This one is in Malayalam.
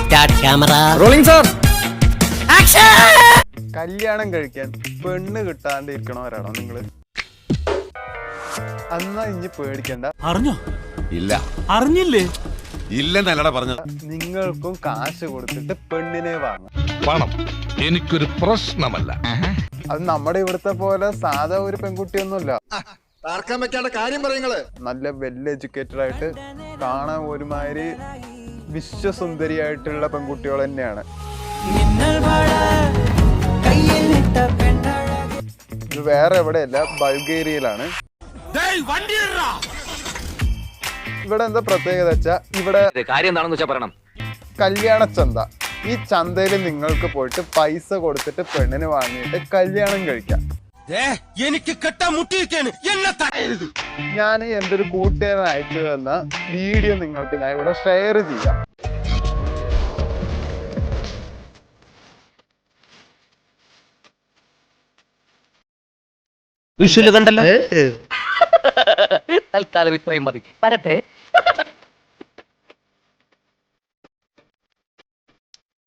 Start camera rolling sir. കല്യാണം കഴിക്കാൻ പെണ്ണ് കിട്ടാണ്ട് ഇരിക്കണവരാണോ നിങ്ങള്? അന്നാ ഇനി പേടിക്കണ്ട. അറിഞ്ഞോ? ഇല്ല. അറിഞ്ഞില്ലേ? ഇല്ലെന്നല്ലടാ പറഞ്ഞത്. നിങ്ങൾക്കും കാശ് കൊടുത്തിട്ട് പെണ്ണിനെ വാങ്ങാം. പണം എനിക്കൊരു പ്രശ്നമല്ല. അത് നമ്മുടെ ഇവിടുത്തെ പോലെ സാധാ ഒരു പെൺകുട്ടിയൊന്നുമല്ല. തർക്കം വെക്കാണ്ട കാര്യം പറയുന്നത്. നല്ല വെൽ എഡ്യൂക്കേറ്റഡ് ആയിട്ട് കാണാൻ ഒരുമാതിരി വിശ്വസുന്ദരിയായിട്ടുള്ള പെൺകുട്ടികൾ തന്നെയാണ്. ഇത് വേറെ എവിടെയല്ല, ബൾഗേറിയയിലാണ്. ഇവിടെ എന്താ പ്രത്യേകത വെച്ചാ, ഇവിടെ കാര്യം എന്താണെന്ന് വെച്ചാ പറയണം. കല്യാണ ചന്ത. ഈ ചന്തയിൽ നിങ്ങൾക്ക് പോയിട്ട് പൈസ കൊടുത്തിട്ട് പെണ്ണിന് വാങ്ങിയിട്ട് കല്യാണം കഴിക്കാം. എനിക്ക് കെട്ടാൻ മുട്ടിയിരിക്കാണ്, എന്നെ തടയരുത്. ഞാൻ എൻ്റെ ഒരു കൂട്ടുകാരൻ അയച്ചു തന്ന വീഡിയോ നിങ്ങൾക്ക് ഞാൻ ഇവിടെ ഷെയർ ചെയ്യാം. വിഷുവിൽ കണ്ടല്ലോ. തൽക്കാലം ഇത്രയും മതി. വരട്ടെ.